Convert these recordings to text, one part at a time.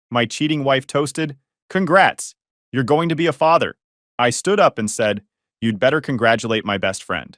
My cheating wife toasted, "Congrats! You're going to be a father." I stood up and said, "You'd better congratulate my best friend."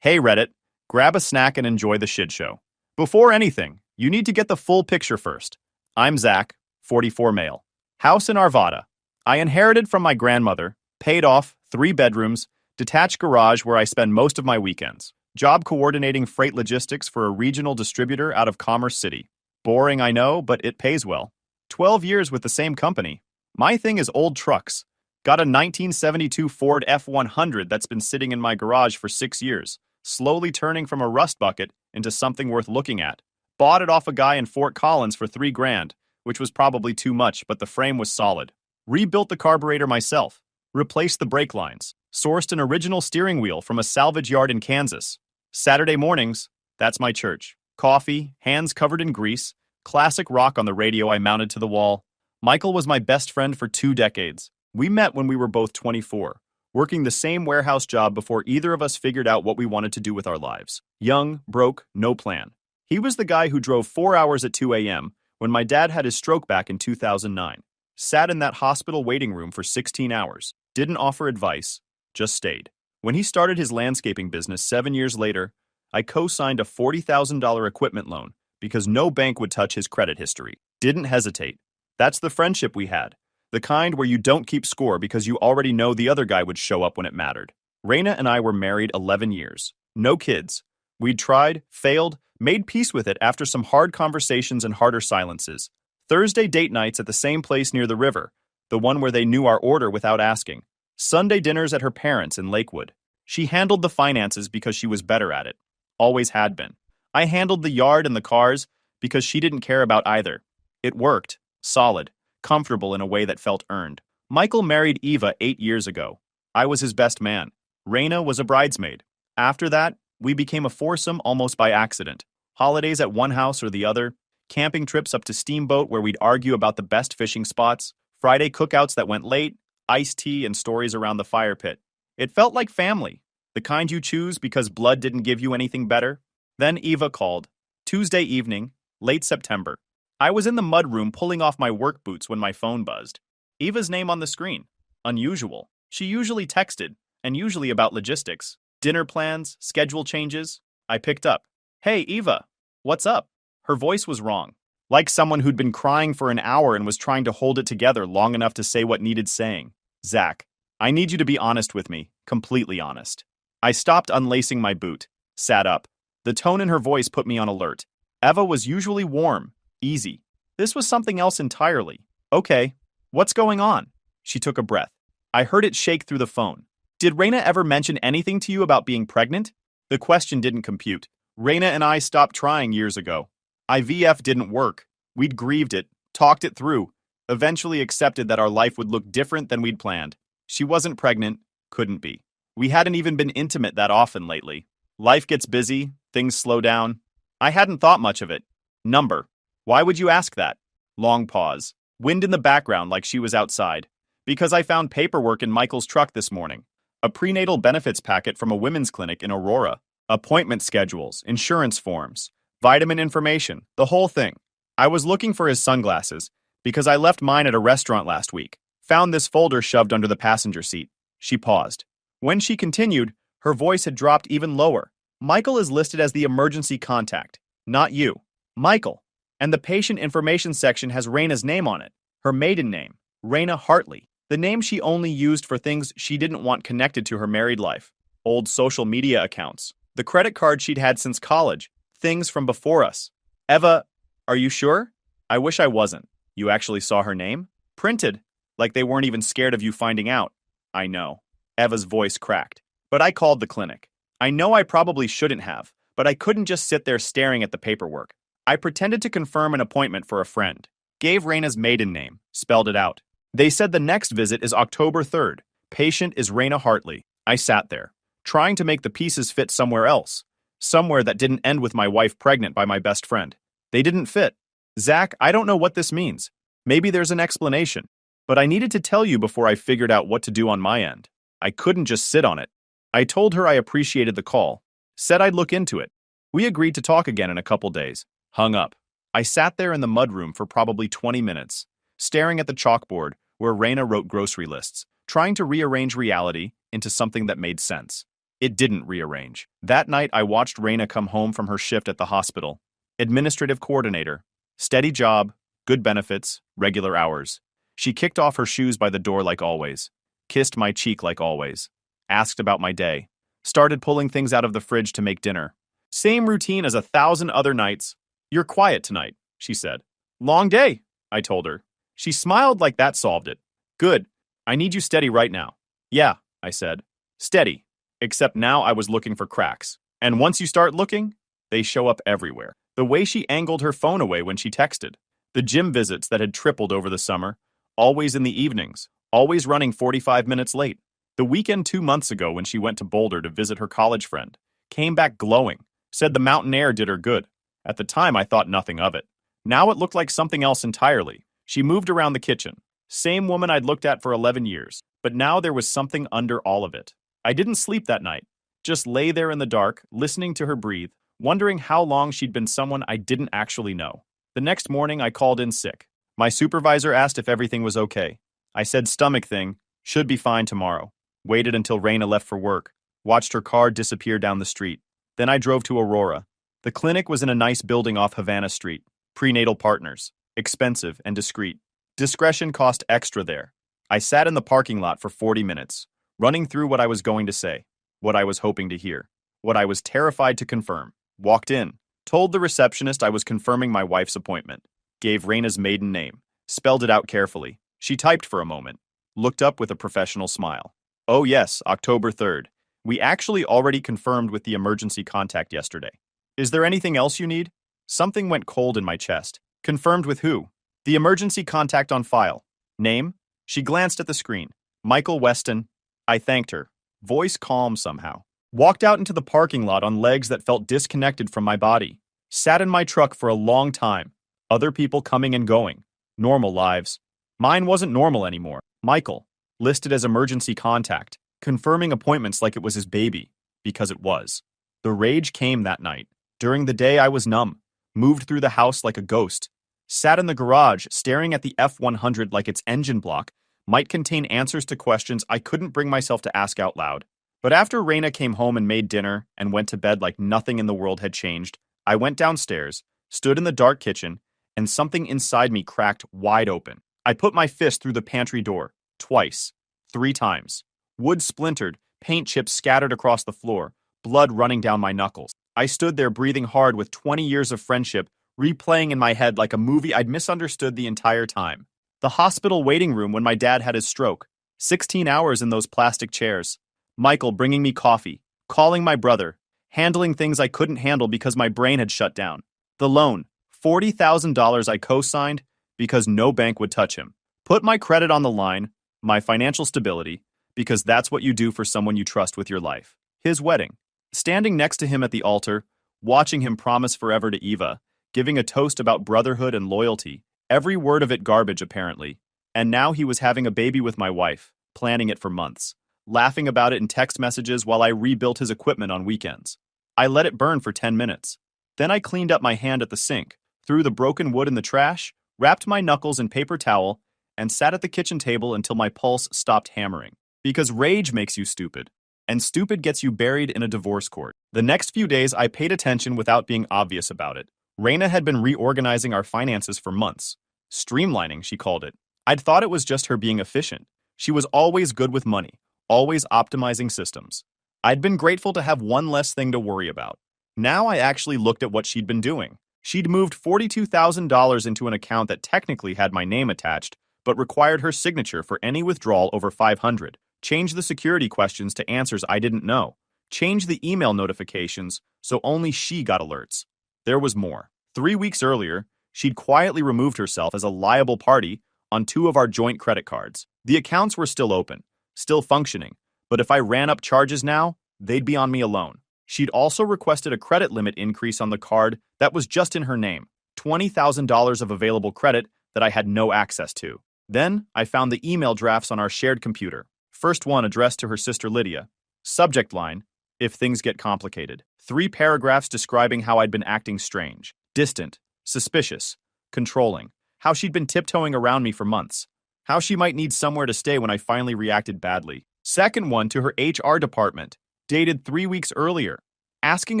Hey Reddit, grab a snack and enjoy the shit show. Before anything, you need to get the full picture first. I'm Zach, 44 male. House in Arvada. I inherited from my grandmother, paid off, 3 bedrooms, detached garage where I spend most of my weekends. Job coordinating freight logistics for a regional distributor out of Commerce City. Boring, I know, but it pays well. 12 years with the same company. My thing is old trucks. Got a 1972 Ford F100 that's been sitting in my garage for 6 years, slowly turning from a rust bucket into something worth looking at. Bought it off a guy in Fort Collins for $3,000, which was probably too much, but the frame was solid. Rebuilt the carburetor myself. Replaced the brake lines. Sourced an original steering wheel from a salvage yard in Kansas. Saturday mornings, that's my church. Coffee, hands covered in grease, classic rock on the radio I mounted to the wall. Michael was my best friend for 2 decades. We met when we were both 24, working the same warehouse job before either of us figured out what we wanted to do with our lives. Young, broke, no plan. He was the guy who drove 4 hours at 2 a.m. when my dad had his stroke back in 2009. Sat in that hospital waiting room for 16 hours. Didn't offer advice, just stayed. When he started his landscaping business 7 years later, I co-signed a $40,000 equipment loan because no bank would touch his credit history. Didn't hesitate. That's the friendship we had. The kind where you don't keep score because you already know the other guy would show up when it mattered. Raina and I were married 11 years. No kids. We'd tried, failed, made peace with it after some hard conversations and harder silences. Thursday date nights at the same place near the river, the one where they knew our order without asking. Sunday dinners at her parents' in Lakewood. She handled the finances because she was better at it. Always had been. I handled the yard and the cars because she didn't care about either. It worked. Solid. Comfortable in a way that felt earned. Michael married Eva 8 years ago. I was his best man. Raina was a bridesmaid. After that, we became a foursome almost by accident. Holidays at one house or the other, camping trips up to Steamboat where we'd argue about the best fishing spots, Friday cookouts that went late, iced tea and stories around the fire pit. It felt like family, the kind you choose because blood didn't give you anything better. Then Eva called. Tuesday evening, late September. I was in the mudroom pulling off my work boots when my phone buzzed. Eva's name on the screen. Unusual. She usually texted, and usually about logistics. Dinner plans, schedule changes. I picked up. "Hey, Eva. What's up?" Her voice was wrong. Like someone who'd been crying for an hour and was trying to hold it together long enough to say what needed saying. "Zach, I need you to be honest with me. Completely honest." I stopped unlacing my boot. Sat up. The tone in her voice put me on alert. Eva was usually warm. Easy. This was something else entirely. "Okay. What's going on?" She took a breath. I heard it shake through the phone. "Did Raina ever mention anything to you about being pregnant?" The question didn't compute. Raina and I stopped trying years ago. IVF didn't work. We'd grieved it, talked it through, eventually accepted that our life would look different than we'd planned. She wasn't pregnant, couldn't be. We hadn't even been intimate that often lately. Life gets busy, things slow down. I hadn't thought much of it. Number. Why would you ask that? Long pause. Wind in the background like she was outside. Because I found paperwork in Michael's truck this morning. A prenatal benefits packet from a women's clinic in Aurora. Appointment schedules, insurance forms, vitamin information, the whole thing. I was looking for his sunglasses because I left mine at a restaurant last week. Found this folder shoved under the passenger seat. She paused. When she continued, her voice had dropped even lower. "Michael is listed as the emergency contact. Not you. Michael. And the patient information section has Raina's name on it. Her maiden name, Raina Hartley. The name she only used for things she didn't want connected to her married life. Old social media accounts. The credit card she'd had since college. Things from before us. Eva, are you sure? I wish I wasn't. You actually saw her name? Printed. Like they weren't even scared of you finding out. I know. Eva's voice cracked. But I called the clinic. I know I probably shouldn't have, but I couldn't just sit there staring at the paperwork. I pretended to confirm an appointment for a friend. Gave Raina's maiden name. Spelled it out. They said the next visit is October 3rd. Patient is Raina Hartley. I sat there, trying to make the pieces fit somewhere else. Somewhere that didn't end with my wife pregnant by my best friend. They didn't fit. Zach, I don't know what this means. Maybe there's an explanation. But I needed to tell you before I figured out what to do on my end. I couldn't just sit on it. I told her I appreciated the call. Said I'd look into it. We agreed to talk again in a couple days. Hung up. I sat there in the mudroom for probably 20 minutes. staring at the chalkboard where Raina wrote grocery lists, trying to rearrange reality into something that made sense. It didn't rearrange. That night, I watched Raina come home from her shift at the hospital. Administrative coordinator. Steady job, good benefits, regular hours. She kicked off her shoes by the door like always, kissed my cheek like always, asked about my day, started pulling things out of the fridge to make dinner. Same routine as 1,000 other nights. You're quiet tonight, she said. Long day, I told her. She smiled like that solved it. Good. I need you steady right now. Yeah, I said. Steady. Except now I was looking for cracks. And once you start looking, they show up everywhere. The way she angled her phone away when she texted. The gym visits that had tripled over the summer. Always in the evenings. Always running 45 minutes late. The weekend 2 months ago when she went to Boulder to visit her college friend. Came back glowing. Said the mountain air did her good. At the time, I thought nothing of it. Now it looked like something else entirely. She moved around the kitchen. Same woman I'd looked at for 11 years. But now there was something under all of it. I didn't sleep that night. Just lay there in the dark, listening to her breathe, wondering how long she'd been someone I didn't actually know. The next morning, I called in sick. My supervisor asked if everything was okay. I said stomach thing, should be fine tomorrow. Waited until Raina left for work. Watched her car disappear down the street. Then I drove to Aurora. The clinic was in a nice building off Havana Street. Prenatal partners. Expensive and discreet. Discretion cost extra there. I sat in the parking lot for 40 minutes, running through what I was going to say, what I was hoping to hear, what I was terrified to confirm. Walked in, told the receptionist I was confirming my wife's appointment, gave Raina's maiden name, spelled it out carefully. She typed for a moment, looked up with a professional smile. Oh yes, October 3rd. We actually already confirmed with the emergency contact yesterday. Is there anything else you need? Something went cold in my chest. Confirmed with who? The emergency contact on file. Name? She glanced at the screen. Michael Weston. I thanked her. Voice calm somehow. Walked out into the parking lot on legs that felt disconnected from my body. Sat in my truck for a long time. Other people coming and going. Normal lives. Mine wasn't normal anymore. Michael. Listed as emergency contact. Confirming appointments like it was his baby. Because it was. The rage came that night. During the day I was numb. Moved through the house like a ghost. Sat in the garage staring at the F-100 like its engine block might contain answers to questions I couldn't bring myself to ask out loud. But after Raina came home and made dinner and went to bed like nothing in the world had changed, I went downstairs, stood in the dark kitchen, and something inside me cracked wide open. I put my fist through the pantry door, twice, 3 times. Wood splintered, paint chips scattered across the floor, blood running down my knuckles. I stood there breathing hard with 20 years of friendship replaying in my head like a movie I'd misunderstood the entire time. The hospital waiting room when my dad had his stroke. 16 hours in those plastic chairs. Michael bringing me coffee, calling my brother, handling things I couldn't handle because my brain had shut down. The loan, $40,000 I co-signed because no bank would touch him. Put my credit on the line, my financial stability, because that's what you do for someone you trust with your life. His wedding. Standing next to him at the altar, watching him promise forever to Eva, giving a toast about brotherhood and loyalty, every word of it garbage apparently. And now he was having a baby with my wife, planning it for months, laughing about it in text messages while I rebuilt his equipment on weekends. I let it burn for 10 minutes. Then I cleaned up my hand at the sink, threw the broken wood in the trash, wrapped my knuckles in paper towel, and sat at the kitchen table until my pulse stopped hammering. Because rage makes you stupid, and stupid gets you buried in a divorce court. The next few days I paid attention without being obvious about it. Raina had been reorganizing our finances for months. Streamlining, she called it. I'd thought it was just her being efficient. She was always good with money, always optimizing systems. I'd been grateful to have one less thing to worry about. Now I actually looked at what she'd been doing. She'd moved $42,000 into an account that technically had my name attached, but required her signature for any withdrawal over $500. Changed the security questions to answers I didn't know. Changed the email notifications so only she got alerts. There was more. 3 weeks earlier, she'd quietly removed herself as a liable party on 2 of our joint credit cards. The accounts were still open, still functioning, but if I ran up charges now, they'd be on me alone. She'd also requested a credit limit increase on the card that was just in her name, $20,000 of available credit that I had no access to. Then, I found the email drafts on our shared computer. First one addressed to her sister Lydia. Subject line, if things get complicated. 3 paragraphs describing how I'd been acting strange, distant, suspicious, controlling. how she'd been tiptoeing around me for months, how she might need somewhere to stay when I finally reacted badly. Second one to her HR department, dated 3 weeks earlier, asking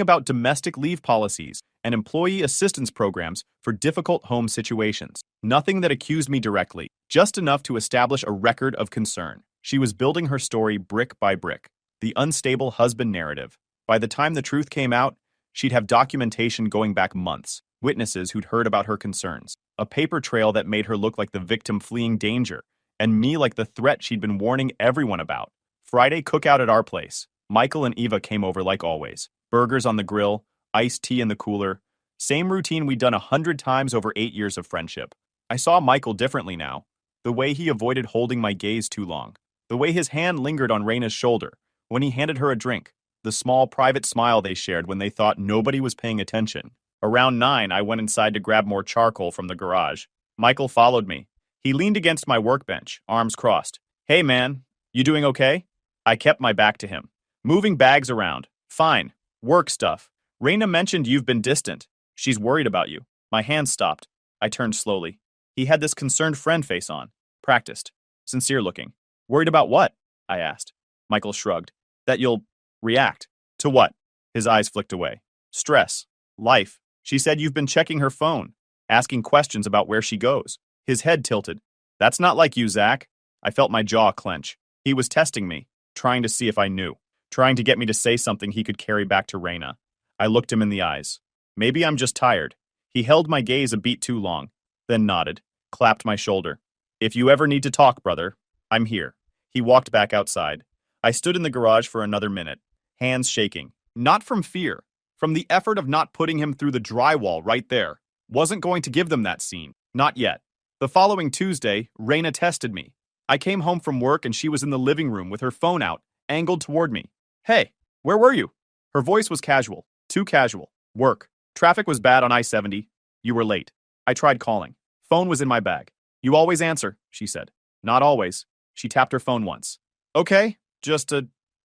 about domestic leave policies and employee assistance programs for difficult home situations. Nothing that accused me directly, just enough to establish a record of concern. She was building her story brick by brick, the unstable husband narrative. By the time the truth came out, she'd have documentation going back months, witnesses who'd heard about her concerns, a paper trail that made her look like the victim fleeing danger, and me like the threat she'd been warning everyone about. Friday cookout at our place. Michael and Eva came over like always. Burgers on the grill, iced tea in the cooler. Same routine we'd done 100 times over 8 years of friendship. I saw Michael differently now. The way he avoided holding my gaze too long. The way his hand lingered on Raina's shoulder when he handed her a drink. The small private smile they shared when they thought nobody was paying attention. Around 9, I went inside to grab more charcoal from the garage. Michael followed me. He leaned against my workbench, arms crossed. Hey man, you doing okay? I kept my back to him. Moving bags around. Fine. Work stuff. Raina mentioned you've been distant. She's worried about you. My hand stopped. I turned slowly. He had this concerned friend face on. Practiced. Sincere looking. Worried about what? I asked. Michael shrugged. That you'll react. To what? His eyes flicked away. Stress. Life. She said you've been checking her phone, asking questions about where she goes. His head tilted. That's not like you, Zach. I felt my jaw clench. He was testing me, trying to see if I knew, trying to get me to say something he could carry back to Raina. I looked him in the eyes. Maybe I'm just tired. He held my gaze a beat too long, then nodded, clapped my shoulder. If you ever need to talk, brother, I'm here. He walked back outside. I stood in the garage for another minute, hands shaking. Not from fear, from the effort of not putting him through the drywall right there. Wasn't going to give them that scene. Not yet. The following Tuesday, Raina tested me. I came home from work and she was in the living room with her phone out, angled toward me. Hey, where were you? Her voice was casual. Too casual. Work. Traffic was bad on I-70. You were late. I tried calling. Phone was in my bag. You always answer, she said. Not always. She tapped her phone once. Okay, just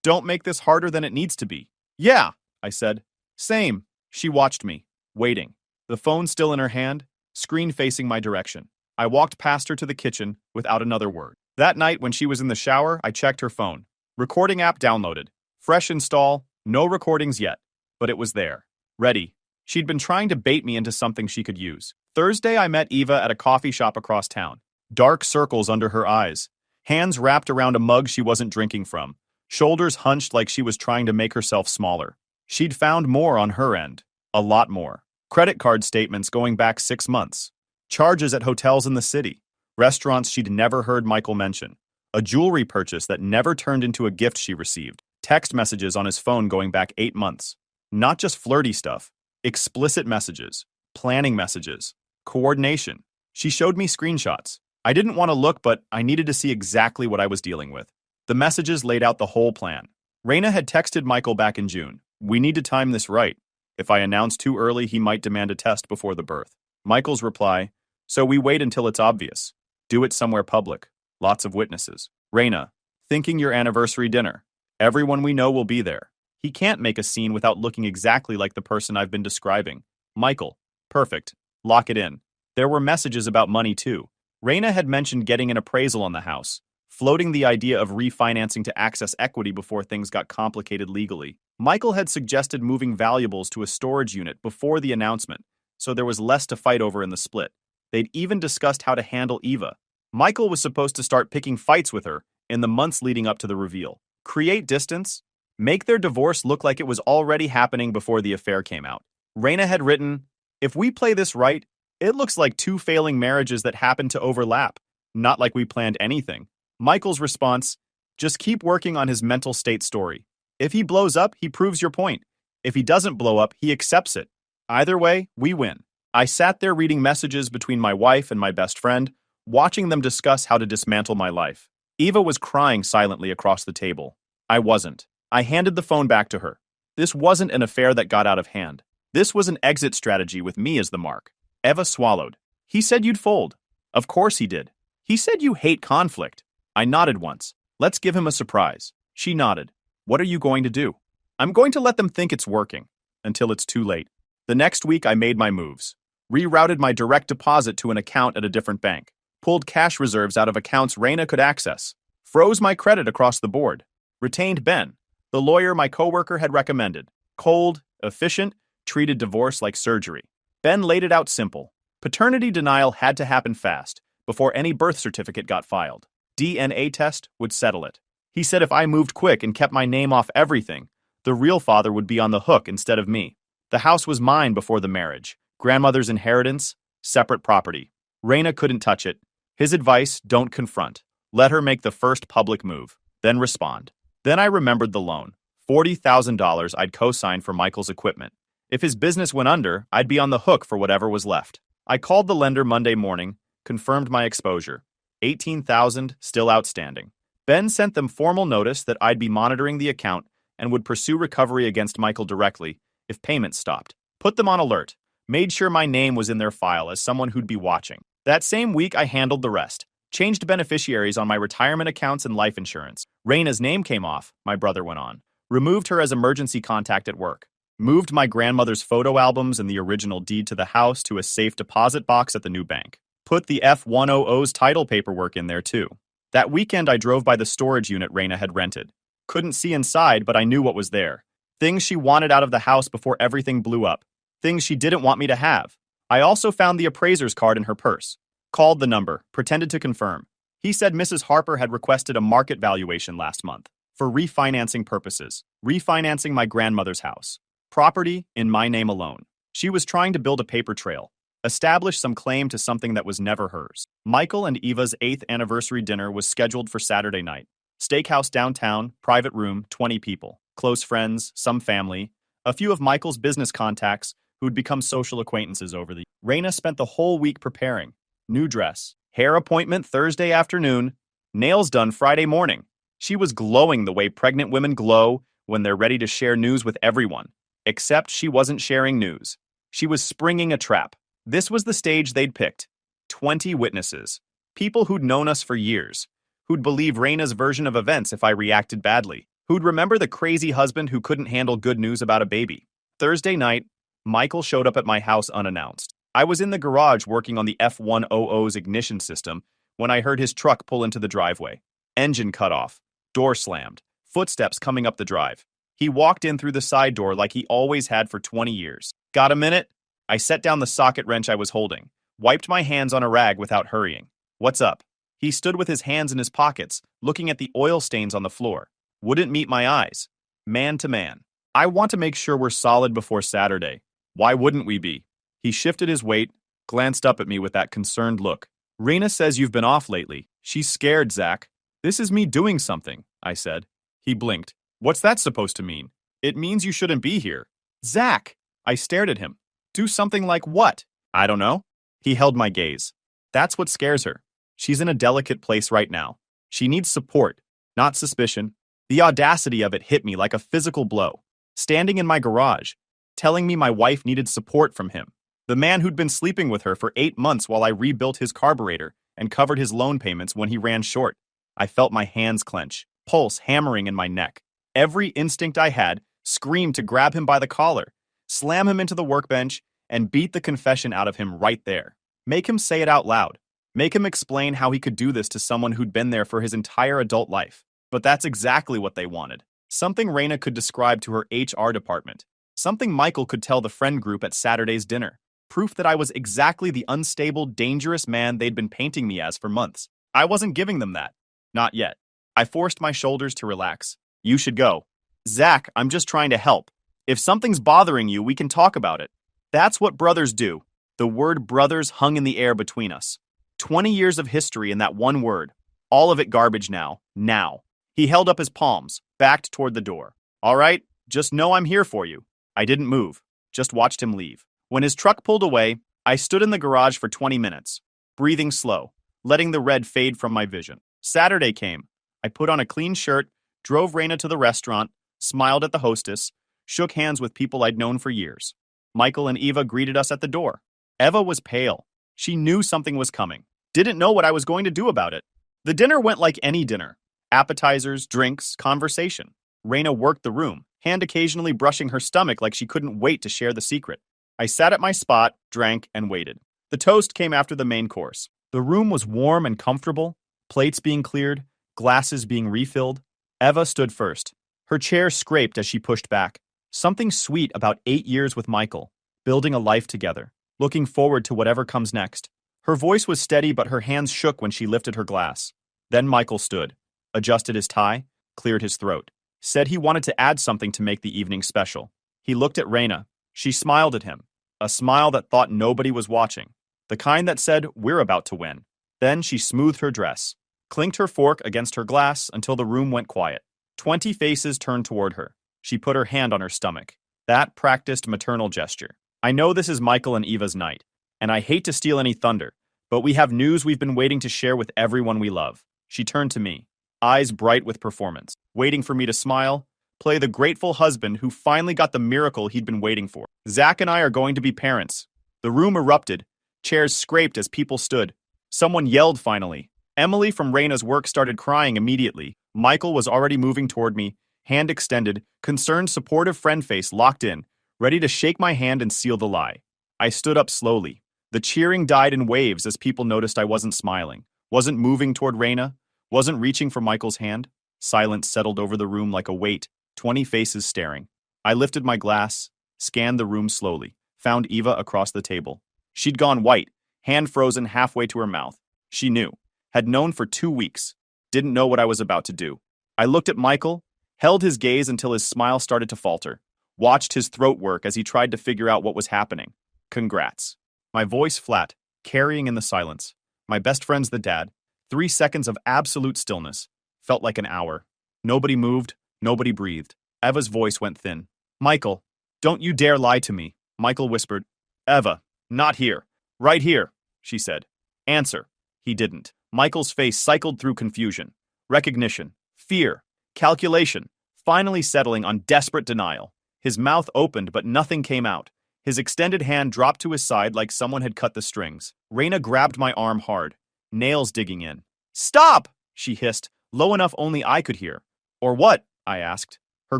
don't make this harder than it needs to be. Yeah, I said. Same. She watched me, waiting. The phone still in her hand, screen facing my direction. I walked past her to the kitchen without another word. That night when she was in the shower, I checked her phone. Recording app downloaded. Fresh install, no recordings yet. But it was there. Ready. She'd been trying to bait me into something she could use. Thursday, I met Eva at a coffee shop across town. Dark circles under her eyes. Hands wrapped around a mug she wasn't drinking from. Shoulders hunched like she was trying to make herself smaller. She'd found more on her end. A lot more. Credit card statements going back 6 months. Charges at hotels in the city. Restaurants she'd never heard Michael mention. A jewelry purchase that never turned into a gift she received. Text messages on his phone going back 8 months. Not just flirty stuff. Explicit messages. Planning messages. Coordination. She showed me screenshots. I didn't want to look, but I needed to see exactly what I was dealing with. The messages laid out the whole plan. Raina had texted Michael back in June. We need to time this right. If I announce too early, he might demand a test before the birth. Michael's reply, so we wait until it's obvious. Do it somewhere public. Lots of witnesses. Raina, thinking your anniversary dinner. Everyone we know will be there. He can't make a scene without looking exactly like the person I've been describing. Michael, perfect. Lock it in. There were messages about money too. Raina had mentioned getting an appraisal on the house, floating the idea of refinancing to access equity before things got complicated legally. Michael had suggested moving valuables to a storage unit before the announcement, so there was less to fight over in the split. They'd even discussed how to handle Eva. Michael was supposed to start picking fights with her in the months leading up to the reveal. Create distance, make their divorce look like it was already happening before the affair came out. Raina had written, if we play this right, it looks like 2 failing marriages that happen to overlap, not like we planned anything. Michael's response, just keep working on his mental state story. If he blows up, he proves your point. If he doesn't blow up, he accepts it. Either way, we win. I sat there reading messages between my wife and my best friend, watching them discuss how to dismantle my life. Eva was crying silently across the table. I wasn't. I handed the phone back to her. This wasn't an affair that got out of hand. This was an exit strategy with me as the mark. Eva swallowed. He said you'd fold. Of course he did. He said you hate conflict. I nodded once. Let's give him a surprise. She nodded. What are you going to do? I'm going to let them think it's working. Until it's too late. The next week I made my moves. rerouted my direct deposit to an account at a different bank, pulled cash reserves out of accounts Raina could access, froze my credit across the board, retained Ben, the lawyer my coworker had recommended. Cold, efficient, treated divorce like surgery. Ben laid it out simple. Paternity denial had to happen fast, before any birth certificate got filed. DNA test would settle it. He said if I moved quick and kept my name off everything, the real father would be on the hook instead of me. The house was mine before the marriage. Grandmother's inheritance, separate property. Raina couldn't touch it. His advice, don't confront. Let her make the first public move, then respond. Then I remembered the loan. $40,000 I'd co-signed for Michael's equipment. If his business went under, I'd be on the hook for whatever was left. I called the lender Monday morning, confirmed my exposure. $18,000 still outstanding. Ben sent them formal notice that I'd be monitoring the account and would pursue recovery against Michael directly if payments stopped. Put them on alert. Made sure my name was in their file as someone who'd be watching. That same week, I handled the rest. Changed beneficiaries on my retirement accounts and life insurance. Raina's name came off, my brother went on. Removed her as emergency contact at work. Moved my grandmother's photo albums and the original deed to the house to a safe deposit box at the new bank. Put the F-100's title paperwork in there too. That weekend I drove by the storage unit Raina had rented. Couldn't see inside, but I knew what was there. Things she wanted out of the house before everything blew up. Things she didn't want me to have. I also found the appraiser's card in her purse. Called the number, pretended to confirm. He said Mrs. Harper had requested a market valuation last month. For refinancing purposes. Refinancing my grandmother's house. Property in my name alone. She was trying to build a paper trail. Establish some claim to something that was never hers. Michael and Eva's 8th anniversary dinner was scheduled for Saturday night. Steakhouse downtown, private room, 20 people. Close friends, some family. A few of Michael's business contacts who'd become social acquaintances over the years. Raina spent the whole week preparing. New dress. Hair appointment Thursday afternoon. Nails done Friday morning. She was glowing the way pregnant women glow when they're ready to share news with everyone. Except she wasn't sharing news. She was springing a trap. This was the stage they'd picked. 20 witnesses. People who'd known us for years. Who'd believe Raina's version of events if I reacted badly. Who'd remember the crazy husband who couldn't handle good news about a baby. Thursday night, Michael showed up at my house unannounced. I was in the garage working on the F-100's ignition system when I heard his truck pull into the driveway. Engine cut off. Door slammed. Footsteps coming up the drive. He walked in through the side door like he always had for 20 years. Got a minute? I set down the socket wrench I was holding, wiped my hands on a rag without hurrying. What's up? He stood with his hands in his pockets, looking at the oil stains on the floor. Wouldn't meet my eyes. Man to man. I want to make sure we're solid before Saturday. Why wouldn't we be? He shifted his weight, glanced up at me with that concerned look. Raina says you've been off lately. She's scared, Zach. This is me doing something, I said. He blinked. What's that supposed to mean? It means you shouldn't be here. Zach! I stared at him. Do something like what? I don't know. He held my gaze. That's what scares her. She's in a delicate place right now. She needs support, not suspicion. The audacity of it hit me like a physical blow. Standing in my garage, telling me my wife needed support from him. The man who'd been sleeping with her for 8 months while I rebuilt his carburetor and covered his loan payments when he ran short. I felt my hands clench, pulse hammering in my neck. Every instinct I had screamed to grab him by the collar, slam him into the workbench, and beat the confession out of him right there. Make him say it out loud. Make him explain how he could do this to someone who'd been there for his entire adult life. But that's exactly what they wanted. Something Raina could describe to her HR department. Something Michael could tell the friend group at Saturday's dinner. Proof that I was exactly the unstable, dangerous man they'd been painting me as for months. I wasn't giving them that. Not yet. I forced my shoulders to relax. You should go. Zach, I'm just trying to help. If something's bothering you, we can talk about it. That's what brothers do. The word brothers hung in the air between us. 20 years of history in that one word. All of it garbage now. Now. He held up his palms, backed toward the door. All right, just know I'm here for you. I didn't move, just watched him leave. When his truck pulled away, I stood in the garage for 20 minutes, breathing slow, letting the red fade from my vision. Saturday came. I put on a clean shirt, drove Raina to the restaurant, smiled at the hostess, shook hands with people I'd known for years. Michael and Eva greeted us at the door. Eva was pale. She knew something was coming. Didn't know what I was going to do about it. The dinner went like any dinner. Appetizers, drinks, conversation. Raina worked the room, hand occasionally brushing her stomach like she couldn't wait to share the secret. I sat at my spot, drank, and waited. The toast came after the main course. The room was warm and comfortable, plates being cleared, glasses being refilled. Eva stood first. Her chair scraped as she pushed back. Something sweet about 8 years with Michael, building a life together, looking forward to whatever comes next. Her voice was steady, but her hands shook when she lifted her glass. Then Michael stood, adjusted his tie, cleared his throat, said he wanted to add something to make the evening special. He looked at Raina. She smiled at him, a smile that thought nobody was watching, the kind that said, "We're about to win." Then she smoothed her dress, clinked her fork against her glass until the room went quiet. 20 faces turned toward her. She put her hand on her stomach. That practiced maternal gesture. I know this is Michael and Eva's night, and I hate to steal any thunder, but we have news we've been waiting to share with everyone we love. She turned to me, eyes bright with performance, waiting for me to smile, play the grateful husband who finally got the miracle he'd been waiting for. Zach and I are going to be parents. The room erupted. Chairs scraped as people stood. Someone yelled finally. Emily from Raina's work started crying immediately. Michael was already moving toward me, hand extended, concerned, supportive friend face locked in, ready to shake my hand and seal the lie. I stood up slowly. The cheering died in waves as people noticed I wasn't smiling, wasn't moving toward Raina, wasn't reaching for Michael's hand. Silence settled over the room like a weight, 20 faces staring. I lifted my glass, scanned the room slowly, found Eva across the table. She'd gone white, hand frozen halfway to her mouth. She knew, had known for 2 weeks, didn't know what I was about to do. I looked at Michael, held his gaze until his smile started to falter, watched his throat work as he tried to figure out what was happening. Congrats. My voice flat, carrying in the silence. My best friend's the dad. 3 seconds of absolute stillness. Felt like an hour. Nobody moved, nobody breathed. Eva's voice went thin. Michael, don't you dare lie to me, Michael whispered. Eva, not here. Right here, she said. Answer. He didn't. Michael's face cycled through confusion, recognition, fear, calculation, finally settling on desperate denial. His mouth opened, but nothing came out. His extended hand dropped to his side like someone had cut the strings. Raina grabbed my arm hard, nails digging in. Stop! She hissed, low enough only I could hear. Or what? I asked. Her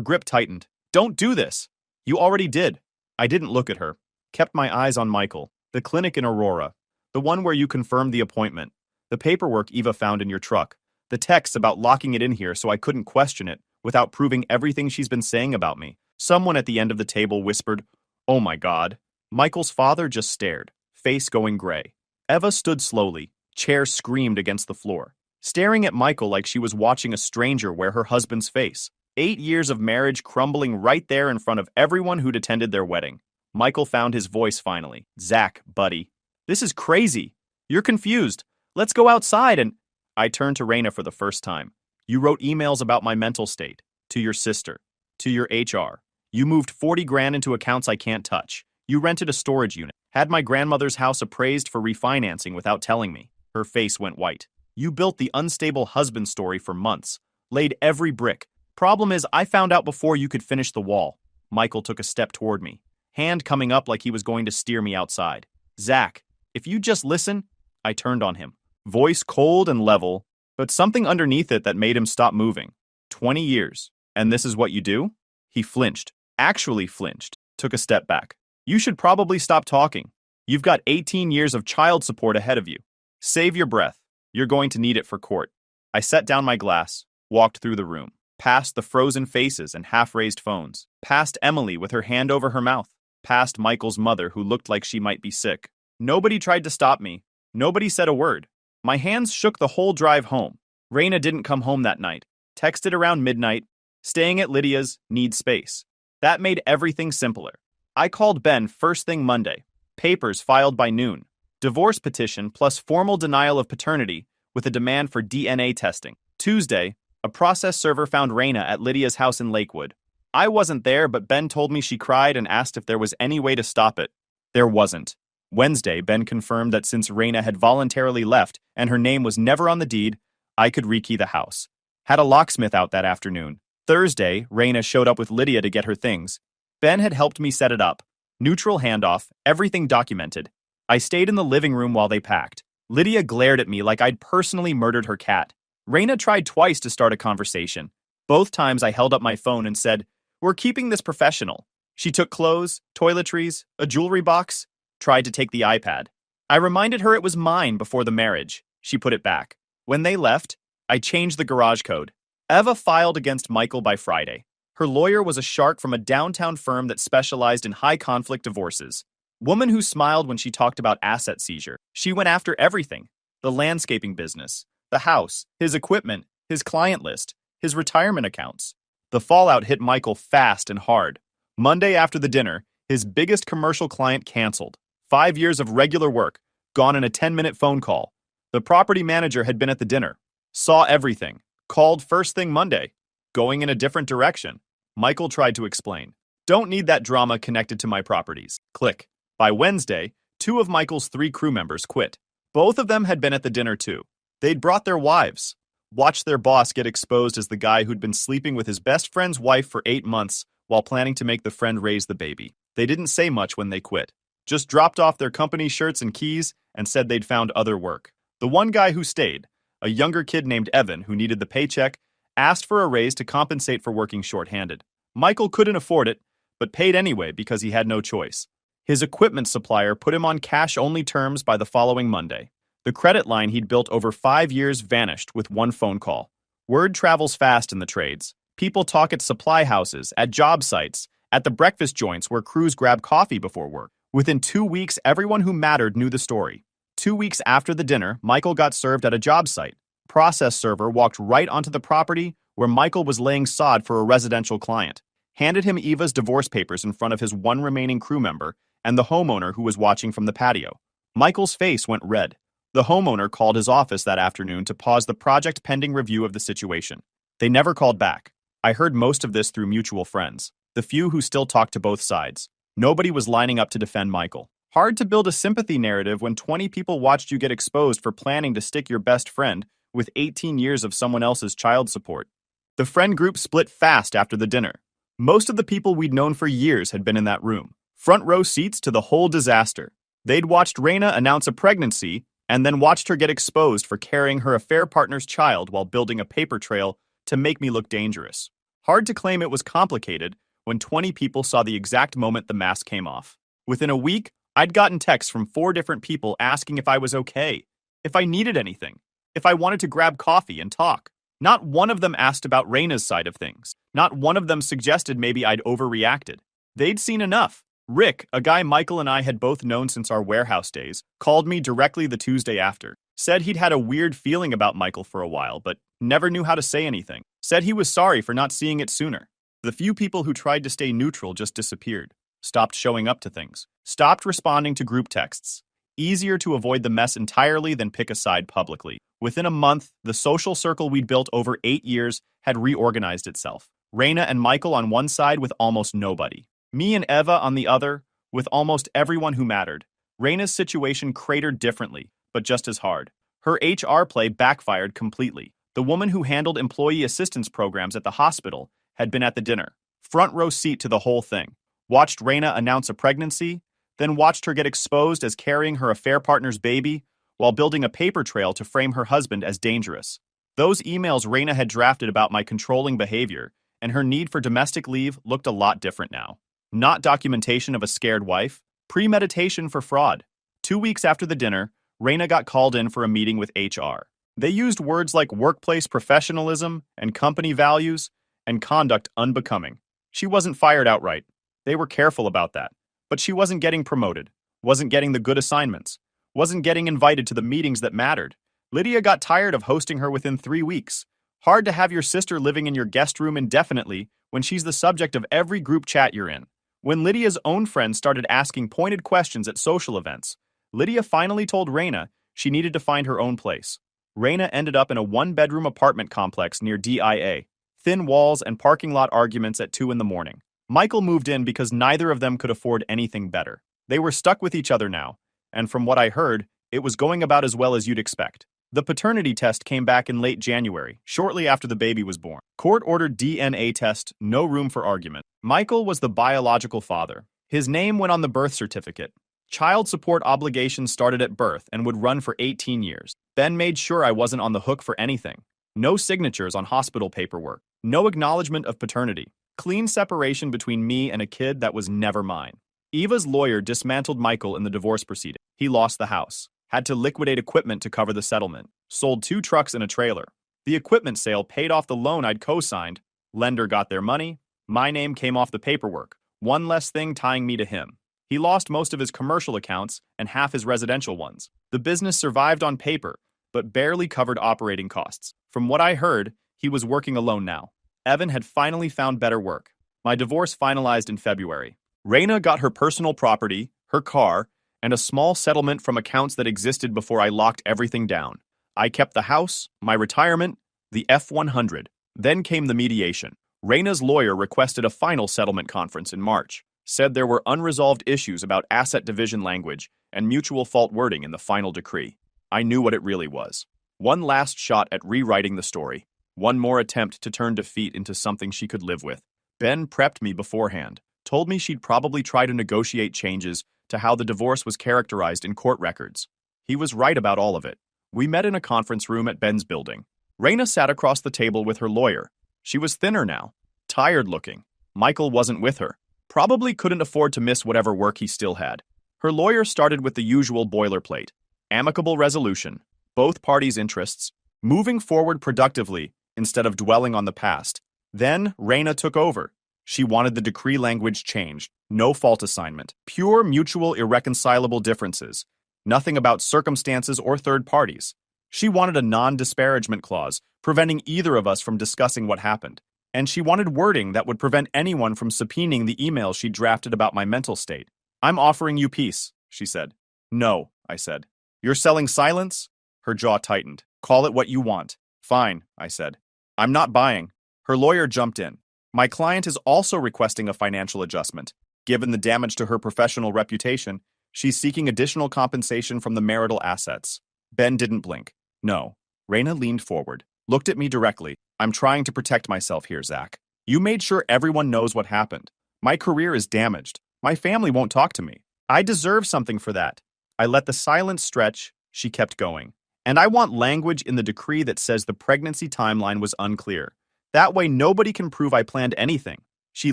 grip tightened. Don't do this. You already did. I didn't look at her. Kept my eyes on Michael, the clinic in Aurora, the one where you confirmed the appointment, the paperwork Eva found in your truck, the texts about locking it in here so I couldn't question it without proving everything she's been saying about me. Someone at the end of the table whispered, "Oh my God." Michael's father just stared, face going gray. Eva stood slowly, chair screamed against the floor, staring at Michael like she was watching a stranger wear her husband's face. 8 years of marriage crumbling right there in front of everyone who'd attended their wedding. Michael found his voice finally. Zach, buddy. This is crazy. You're confused. Let's go outside and... I turned to Raina for the first time. You wrote emails about my mental state. To your sister. To your HR. You moved 40 grand into accounts I can't touch. You rented a storage unit. Had my grandmother's house appraised for refinancing without telling me. Her face went white. You built the unstable husband story for months. Laid every brick. Problem is, I found out before you could finish the wall. Michael took a step toward me, hand coming up like he was going to steer me outside. Zach, if you just listen... I turned on him, voice cold and level, but something underneath it that made him stop moving. 20 years, and this is what you do? He flinched, actually flinched, took a step back. You should probably stop talking. You've got 18 years of child support ahead of you. Save your breath. You're going to need it for court. I set down my glass, walked through the room, past the frozen faces and half-raised phones, past Emily with her hand over her mouth, past Michael's mother who looked like she might be sick. Nobody tried to stop me. Nobody said a word. My hands shook the whole drive home. Raina didn't come home that night. Texted around midnight, staying at Lydia's, need space. That made everything simpler. I called Ben first thing Monday. Papers filed by noon. Divorce petition plus formal denial of paternity with a demand for DNA testing. Tuesday, a process server found Raina at Lydia's house in Lakewood. I wasn't there, but Ben told me she cried and asked if there was any way to stop it. There wasn't. Wednesday, Ben confirmed that since Raina had voluntarily left and her name was never on the deed, I could rekey the house. Had a locksmith out that afternoon. Thursday, Raina showed up with Lydia to get her things. Ben had helped me set it up. Neutral handoff, everything documented. I stayed in the living room while they packed. Lydia glared at me like I'd personally murdered her cat. Raina tried twice to start a conversation. Both times I held up my phone and said, "We're keeping this professional." She took clothes, toiletries, a jewelry box, tried to take the iPad. I reminded her it was mine before the marriage. She put it back. When they left, I changed the garage code. Eva filed against Michael by Friday. Her lawyer was a shark from a downtown firm that specialized in high-conflict divorces. Woman who smiled when she talked about asset seizure. She went after everything. The landscaping business, the house, his equipment, his client list, his retirement accounts. The fallout hit Michael fast and hard. Monday after the dinner, his biggest commercial client canceled. 5 years of regular work, gone in a 10-minute phone call. The property manager had been at the dinner, saw everything, called first thing Monday, going in a different direction. Michael tried to explain. Don't need that drama connected to my properties. Click. By Wednesday, 2 of Michael's 3 crew members quit. Both of them had been at the dinner too. They'd brought their wives. Watched their boss get exposed as the guy who'd been sleeping with his best friend's wife for 8 months while planning to make the friend raise the baby. They didn't say much when they quit. Just dropped off their company shirts and keys and said they'd found other work. The one guy who stayed, a younger kid named Evan who needed the paycheck, asked for a raise to compensate for working short-handed. Michael couldn't afford it, but paid anyway because he had no choice. His equipment supplier put him on cash-only terms by the following Monday. The credit line he'd built over 5 years vanished with one phone call. Word travels fast in the trades. People talk at supply houses, at job sites, at the breakfast joints where crews grab coffee before work. Within 2 weeks, everyone who mattered knew the story. 2 weeks after the dinner, Michael got served at a job site. Process server walked right onto the property where Michael was laying sod for a residential client. Handed him Eva's divorce papers in front of his one remaining crew member and the homeowner who was watching from the patio. Michael's face went red. The homeowner called his office that afternoon to pause the project pending review of the situation. They never called back. I heard most of this through mutual friends, the few who still talked to both sides. Nobody was lining up to defend Michael. Hard to build a sympathy narrative when 20 people watched you get exposed for planning to stick your best friend with 18 years of someone else's child support. The friend group split fast after the dinner. Most of the people we'd known for years had been in that room. Front row seats to the whole disaster. They'd watched Raina announce a pregnancy and then watched her get exposed for carrying her affair partner's child while building a paper trail to make me look dangerous. Hard to claim it was complicated when 20 people saw the exact moment the mask came off. Within a week, I'd gotten texts from 4 different people asking if I was okay, if I needed anything, if I wanted to grab coffee and talk. Not one of them asked about Raina's side of things. Not one of them suggested maybe I'd overreacted. They'd seen enough. Rick, a guy Michael and I had both known since our warehouse days, called me directly the Tuesday after. Said he'd had a weird feeling about Michael for a while, but never knew how to say anything. Said he was sorry for not seeing it sooner. The few people who tried to stay neutral just disappeared. Stopped showing up to things. Stopped responding to group texts. Easier to avoid the mess entirely than pick a side publicly. Within a month, the social circle we'd built over 8 years had reorganized itself. Raina and Michael on one side with almost nobody. Me and Eva on the other, with almost everyone who mattered. Raina's situation cratered differently, but just as hard. Her HR play backfired completely. The woman who handled employee assistance programs at the hospital had been at the dinner. Front row seat to the whole thing. Watched Raina announce a pregnancy, then watched her get exposed as carrying her affair partner's baby while building a paper trail to frame her husband as dangerous. Those emails Raina had drafted about my controlling behavior and her need for domestic leave looked a lot different now. Not documentation of a scared wife, premeditation for fraud. 2 weeks after the dinner, Raina got called in for a meeting with HR. They used words like workplace professionalism and company values and conduct unbecoming. She wasn't fired outright. They were careful about that. But she wasn't getting promoted, wasn't getting the good assignments, wasn't getting invited to the meetings that mattered. Lydia got tired of hosting her within 3 weeks. Hard to have your sister living in your guest room indefinitely when she's the subject of every group chat you're in. When Lydia's own friends started asking pointed questions at social events, Lydia finally told Raina she needed to find her own place. Raina ended up in a 1-bedroom apartment complex near DIA. Thin walls and parking lot arguments at 2 in the morning. Michael moved in because neither of them could afford anything better. They were stuck with each other now, and from what I heard, it was going about as well as you'd expect. The paternity test came back in late January, shortly after the baby was born. Court-ordered DNA test, no room for argument. Michael was the biological father. His name went on the birth certificate. Child support obligations started at birth and would run for 18 years. Ben made sure I wasn't on the hook for anything. No signatures on hospital paperwork. No acknowledgement of paternity. Clean separation between me and a kid that was never mine. Eva's lawyer dismantled Michael in the divorce proceeding. He lost the house, had to liquidate equipment to cover the settlement, sold 2 trucks and a trailer. The equipment sale paid off the loan I'd co-signed. Lender got their money. My name came off the paperwork. One less thing tying me to him. He lost most of his commercial accounts and half his residential ones. The business survived on paper, but barely covered operating costs. From what I heard, he was working alone now. Evan had finally found better work. My divorce finalized in February. Raina got her personal property, her car, and a small settlement from accounts that existed before I locked everything down. I kept the house, my retirement, the F-100. Then came the mediation. Raina's lawyer requested a final settlement conference in March, said there were unresolved issues about asset division language and mutual fault wording in the final decree. I knew what it really was. One last shot at rewriting the story. One more attempt to turn defeat into something she could live with. Ben prepped me beforehand, told me she'd probably try to negotiate changes to how the divorce was characterized in court records. He was right about all of it. We met in a conference room at Ben's building. Raina sat across the table with her lawyer. She was thinner now, tired looking. Michael wasn't with her. Probably couldn't afford to miss whatever work he still had. Her lawyer started with the usual boilerplate. Amicable resolution, both parties' interests, moving forward productively instead of dwelling on the past. Then Raina took over. She wanted the decree language changed. No fault assignment. Pure mutual irreconcilable differences. Nothing about circumstances or third parties. She wanted a non-disparagement clause, preventing either of us from discussing what happened. And she wanted wording that would prevent anyone from subpoenaing the emails she drafted about my mental state. I'm offering you peace, she said. No, I said. You're selling silence? Her jaw tightened. Call it what you want. Fine, I said. I'm not buying. Her lawyer jumped in. My client is also requesting a financial adjustment. Given the damage to her professional reputation, she's seeking additional compensation from the marital assets. Ben didn't blink. No. Raina leaned forward, looked at me directly. I'm trying to protect myself here, Zach. You made sure everyone knows what happened. My career is damaged. My family won't talk to me. I deserve something for that. I let the silence stretch. She kept going. And I want language in the decree that says the pregnancy timeline was unclear. That way nobody can prove I planned anything. She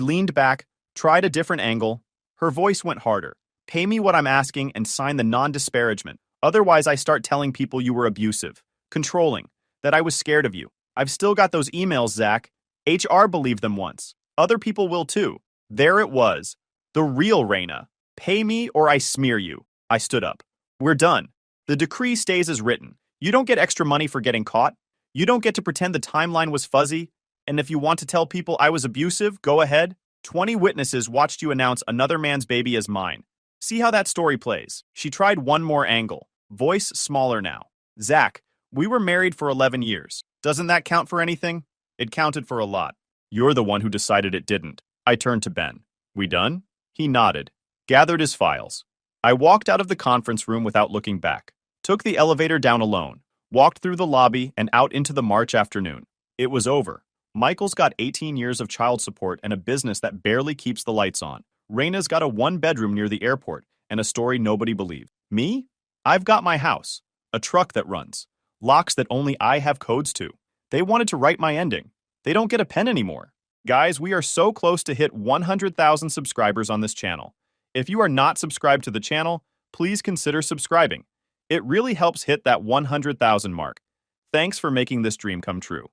leaned back, tried a different angle. Her voice went harder. Pay me what I'm asking and sign the non-disparagement. Otherwise, I start telling people you were abusive, controlling, that I was scared of you. I've still got those emails, Zach. HR believed them once. Other people will too. There it was. The real Raina. Pay me or I smear you. I stood up. We're done. The decree stays as written. You don't get extra money for getting caught. You don't get to pretend the timeline was fuzzy. And if you want to tell people I was abusive, go ahead. 20 witnesses watched you announce another man's baby as mine. See how that story plays. She tried one more angle. Voice smaller now. Zach, we were married for 11 years. Doesn't that count for anything? It counted for a lot. You're the one who decided it didn't. I turned to Ben. We done? He nodded, gathered his files. I walked out of the conference room without looking back. Took the elevator down alone. Walked through the lobby and out into the March afternoon. It was over. Michael's got 18 years of child support and a business that barely keeps the lights on. Raina's got a 1-bedroom near the airport and a story nobody believed. Me? I've got my house, a truck that runs, locks that only I have codes to. They wanted to write my ending. They don't get a pen anymore. Guys, we are so close to hit 100,000 subscribers on this channel. If you are not subscribed to the channel, please consider subscribing. It really helps hit that 100,000 mark. Thanks for making this dream come true.